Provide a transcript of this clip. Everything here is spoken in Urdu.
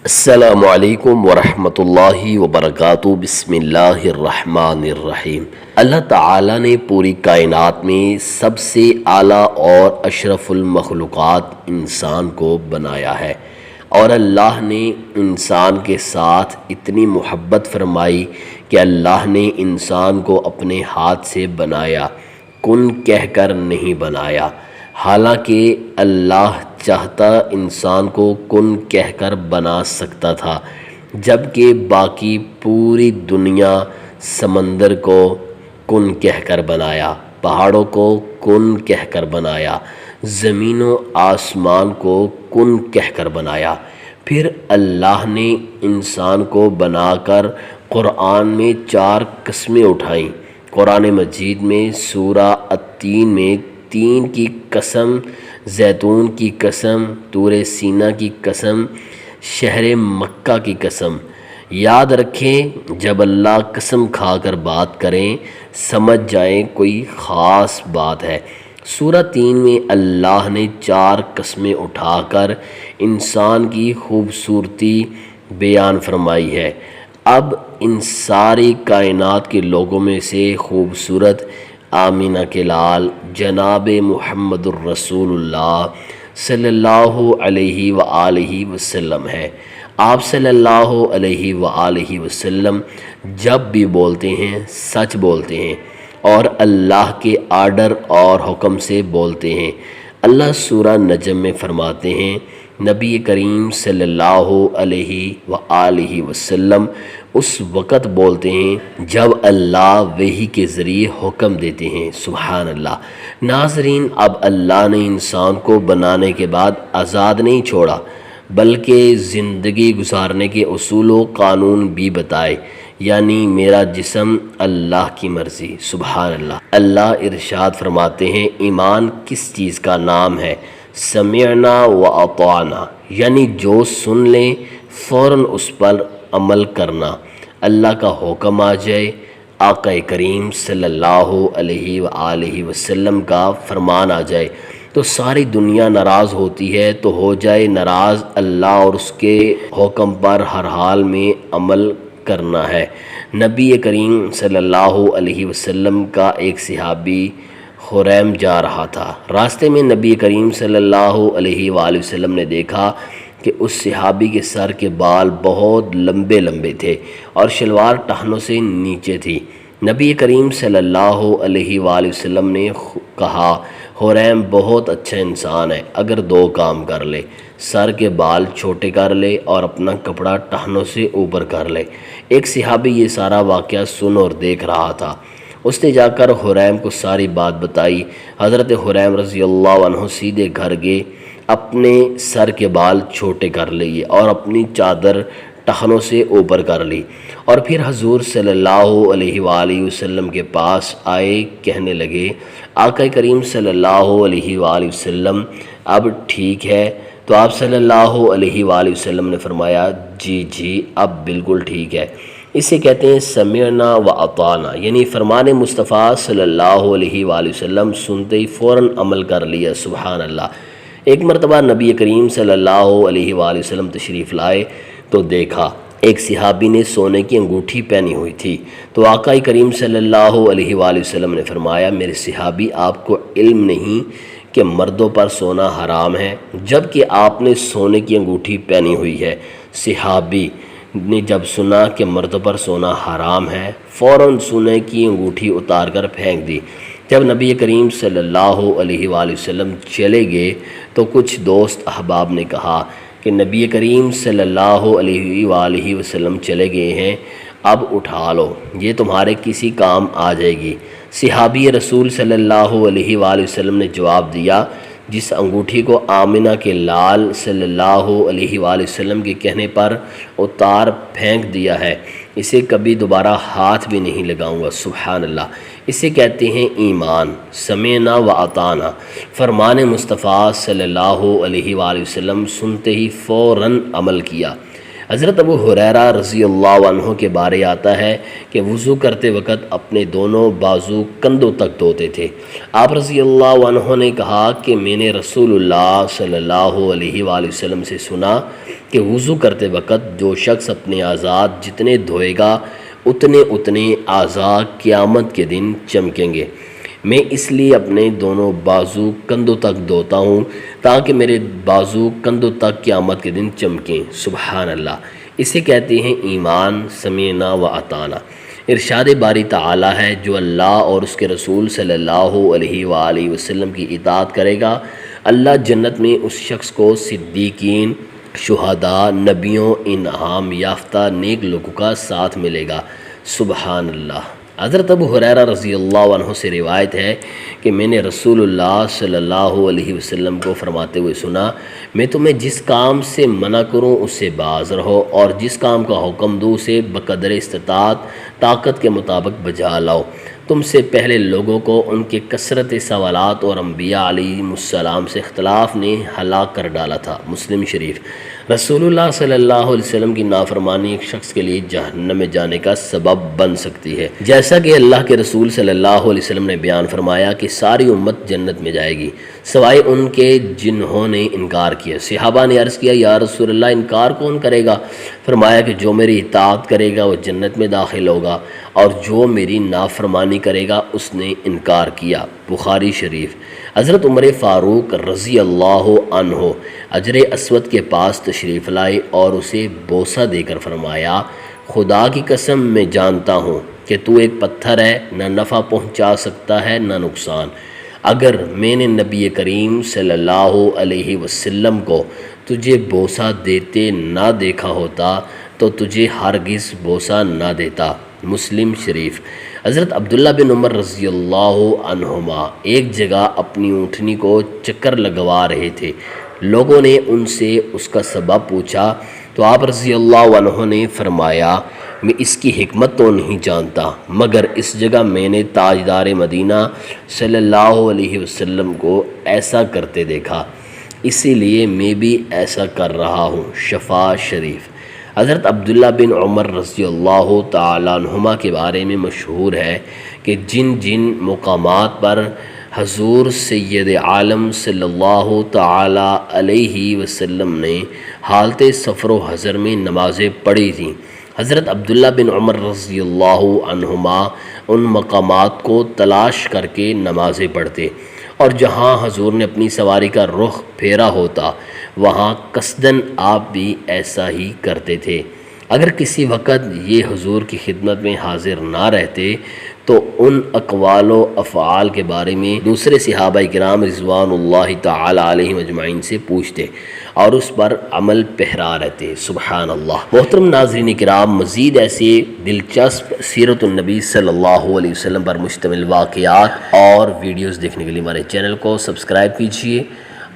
السلام علیکم ورحمۃ اللہ وبرکاتہ۔ بسم اللہ الرحمن الرحیم۔ اللہ تعالیٰ نے پوری کائنات میں سب سے اعلیٰ اور اشرف المخلوقات انسان کو بنایا ہے، اور اللہ نے انسان کے ساتھ اتنی محبت فرمائی کہ اللہ نے انسان کو اپنے ہاتھ سے بنایا، کن کہہ کر نہیں بنایا۔ حالانکہ اللہ چاہتا انسان کو کن کہہ کر بنا سکتا تھا، جبکہ باقی پوری دنیا، سمندر کو کن کہہ کر بنایا، پہاڑوں کو کن کہہ کر بنایا، زمین و آسمان کو کن کہہ کر بنایا۔ پھر اللہ نے انسان کو بنا کر قرآن میں 4 قسمیں اٹھائیں۔ قرآن مجید میں سورہ التین میں 3 کی قسم، زیتون کی قسم، طور سینا کی قسم، شہر مکہ کی قسم۔ یاد رکھیں، جب اللہ قسم کھا کر بات کریں سمجھ جائیں کوئی خاص بات ہے۔ سورہ 3 میں اللہ نے 4 قسمیں اٹھا کر انسان کی خوبصورتی بیان فرمائی ہے۔ اب ان ساری کائنات کے لوگوں میں سے خوبصورت آمینہ کے لال جناب محمد الرسول اللہ صلی اللہ علیہ وآلہ وسلم ہے۔ آپ صلی اللہ علیہ وآلہ وسلم جب بھی بولتے ہیں سچ بولتے ہیں، اور اللہ کے آرڈر اور حکم سے بولتے ہیں۔ اللہ سورہ نجم میں فرماتے ہیں، نبی کریم صلی اللہ علیہ وآلہ وسلم اس وقت بولتے ہیں جب اللہ وحی کے ذریعے حکم دیتے ہیں۔ سبحان اللہ۔ ناظرین، اب اللہ نے انسان کو بنانے کے بعد آزاد نہیں چھوڑا، بلکہ زندگی گزارنے کے اصول و قانون بھی بتائے، یعنی میرا جسم اللہ کی مرضی۔ سبحان اللہ۔ اللہ ارشاد فرماتے ہیں، ایمان کس چیز کا نام ہے؟ سمعنا و اطعنا، یعنی جو سن لیں فوراً اس پر عمل کرنا۔ اللہ کا حکم آ جائے، آقا کریم صلی اللہ علیہ وآلہ وسلم کا فرمان آ جائے تو ساری دنیا ناراض ہوتی ہے تو ہو جائے ناراض، اللہ اور اس کے حکم پر ہر حال میں عمل کرنا ہے۔ نبی کریم صلی اللہ علیہ وسلم کا ایک صحابی خریم جا رہا تھا۔ راستے میں نبی کریم صلی اللہ علیہ وآلہ وسلم نے دیکھا کہ اس صحابی کے سر کے بال بہت لمبے لمبے تھے اور شلوار ٹہنوں سے نیچے تھی۔ نبی کریم صلی اللہ علیہ وآلہ وسلم نے کہا، خریم بہت اچھا انسان ہے، اگر 2 کام کر لے، سر کے بال چھوٹے کر لے اور اپنا کپڑا ٹہنوں سے اوپر کر لے۔ ایک صحابی یہ سارا واقعہ سن اور دیکھ رہا تھا۔ اس نے جا کر خریم کو ساری بات بتائی۔ حضرت خریم رضی اللہ عنہ سیدھے گھر گئے، اپنے سر کے بال چھوٹے کر لیے اور اپنی چادر ٹخنوں سے اوپر کر لی، اور پھر حضور صلی اللہ علیہ وآلہ وسلم کے پاس آئے، کہنے لگے، آقا کریم صلی اللہ علیہ وآلہ وسلم اب ٹھیک ہے؟ تو آپ صلی اللہ علیہ وآلہ وسلم نے فرمایا، جی اب بالکل ٹھیک ہے۔ اسے کہتے ہیں سمعنا و اطعنا، یعنی فرمان مصطفیٰ صلی اللہ علیہ وآلہ وسلم سنتے ہی فوراً عمل کر لیا۔ سبحان اللہ۔ ایک مرتبہ نبی کریم صلی اللہ علیہ وآلہ وسلم تشریف لائے تو دیکھا ایک صحابی نے سونے کی انگوٹھی پہنی ہوئی تھی، تو آقا کریم صلی اللہ علیہ وآلہ وسلم نے فرمایا، میرے صحابی، آپ کو علم نہیں کہ مردوں پر سونا حرام ہے، جبکہ آپ نے سونے کی انگوٹھی پہنی ہوئی ہے۔ صحابی نے جب سنا کہ مردوں پر سونا حرام ہے، فوراً سونے کی انگوٹھی اتار کر پھینک دی۔ جب نبی کریم صلی اللہ علیہ وآلہ وسلم چلے گئے تو کچھ دوست احباب نے کہا کہ نبی کریم صلی اللہ علیہ وآلہ وسلم چلے گئے ہیں، اب اٹھا لو، یہ تمہارے کسی کام آ جائے گی۔ صحابی رسول صلی اللہ علیہ وآلہ وسلم نے جواب دیا، جس انگوٹھی کو آمنہ کے لال صلی اللہ علیہ وآلہ وسلم کے کہنے پر اتار پھینک دیا ہے، اسے کبھی دوبارہ ہاتھ بھی نہیں لگاؤں گا۔ سبحان اللہ۔ اسے کہتے ہیں ایمان۔ سمعنا و اطعنا، فرمان مصطفیٰ صلی اللہ علیہ وآلہ وسلم سنتے ہی فوراً عمل کیا۔ حضرت ابو ہریرہ رضی اللہ عنہ کے بارے آتا ہے کہ وضو کرتے وقت اپنے دونوں بازو کندھوں تک دھوتے تھے۔ آپ رضی اللہ عنہ نے کہا کہ میں نے رسول اللہ صلی اللہ علیہ وآلہ وسلم سے سنا کہ وضو کرتے وقت جو شخص اپنے اعضاء جتنے دھوئے گا اتنے اعضاء قیامت کے دن چمکیں گے۔ میں اس لیے اپنے دونوں بازو کندھوں تک دھوتا ہوں تاکہ میرے بازو کندھوں تک قیامت کے دن چمکیں۔ سبحان اللہ۔ اسے کہتے ہیں ایمان، سمعنا و اطعنا۔ ارشاد باری تعالی ہے جو اللہ اور اس کے رسول صلی اللہ علیہ وآلہ وسلم کی اطاعت کرے گا، اللہ جنت میں اس شخص کو صدیقین، شہداء، نبیوں، انعام یافتہ نیک لوگوں کا ساتھ ملے گا۔ سبحان اللہ۔ حضرت ابو ہریرہ رضی اللہ عنہ سے روایت ہے کہ میں نے رسول اللہ صلی اللہ علیہ وسلم کو فرماتے ہوئے سنا، میں تمہیں جس کام سے منع کروں اس سے باز رہو، اور جس کام کا حکم دوں اسے بقدر استطاعت طاقت کے مطابق بجا لاؤ۔ تم سے پہلے لوگوں کو ان کے کثرت سوالات اور انبیاء علیہم السلام سے اختلاف نے ہلاک کر ڈالا تھا۔ مسلم شریف۔ رسول اللہ صلی اللہ علیہ وسلم کی نافرمانی ایک شخص کے لیے جہنم میں جانے کا سبب بن سکتی ہے، جیسا کہ اللہ کے رسول صلی اللہ علیہ وسلم نے بیان فرمایا کہ ساری امت جنت میں جائے گی سوائے ان کے جنہوں نے انکار کیا۔ صحابہ نے عرض کیا یا رسول اللہ انکار کون کرے گا؟ فرمایا کہ جو میری اطاعت کرے گا وہ جنت میں داخل ہوگا، اور جو میری نافرمانی کرے گا اس نے انکار کیا۔ بخاری شریف۔ حضرت عمر فاروق رضی اللہ عنہ حجر اسود کے پاس تشریف لائے اور اسے بوسہ دے کر فرمایا، خدا کی قسم میں جانتا ہوں کہ تو ایک پتھر ہے، نہ نفع پہنچا سکتا ہے نہ نقصان۔ اگر میں نے نبی کریم صلی اللہ علیہ وسلم کو تجھے بوسہ دیتے نہ دیکھا ہوتا تو تجھے ہرگز بوسہ نہ دیتا۔ مسلم شریف۔ حضرت عبداللہ بن عمر رضی اللہ عنہما ایک جگہ اپنی اونٹنی کو چکر لگوا رہے تھے۔ لوگوں نے ان سے اس کا سبب پوچھا تو آپ رضی اللہ عنہ نے فرمایا، میں اس کی حکمت تو نہیں جانتا، مگر اس جگہ میں نے تاجدار مدینہ صلی اللہ علیہ وسلم کو ایسا کرتے دیکھا، اسی لیے میں بھی ایسا کر رہا ہوں۔ شفا شریف۔ حضرت عبداللہ بن عمر رضی اللہ تعالیٰ عنہما کے بارے میں مشہور ہے کہ جن مقامات پر حضور سید عالم صلی اللہ تعالیٰ علیہ وسلم نے حالت سفر و حضر میں نمازیں پڑھی تھیں، حضرت عبداللہ بن عمر رضی اللہ عنہما ان مقامات کو تلاش کر کے نمازیں پڑھتے، اور جہاں حضور نے اپنی سواری کا رخ پھیرا ہوتا وہاں قصداً آپ بھی ایسا ہی کرتے تھے۔ اگر کسی وقت یہ حضور کی خدمت میں حاضر نہ رہتے تو ان اقوال و افعال کے بارے میں دوسرے صحابہ کرام رضوان اللہ تعالی علیہم اجمعین سے پوچھتے اور اس پر عمل پیرا رہتے۔ سبحان اللہ۔ محترم ناظرین کرام، مزید ایسے دلچسپ سیرت النبی صلی اللہ علیہ وسلم پر مشتمل واقعات اور ویڈیوز دیکھنے کے لیے ہمارے چینل کو سبسکرائب کیجیے۔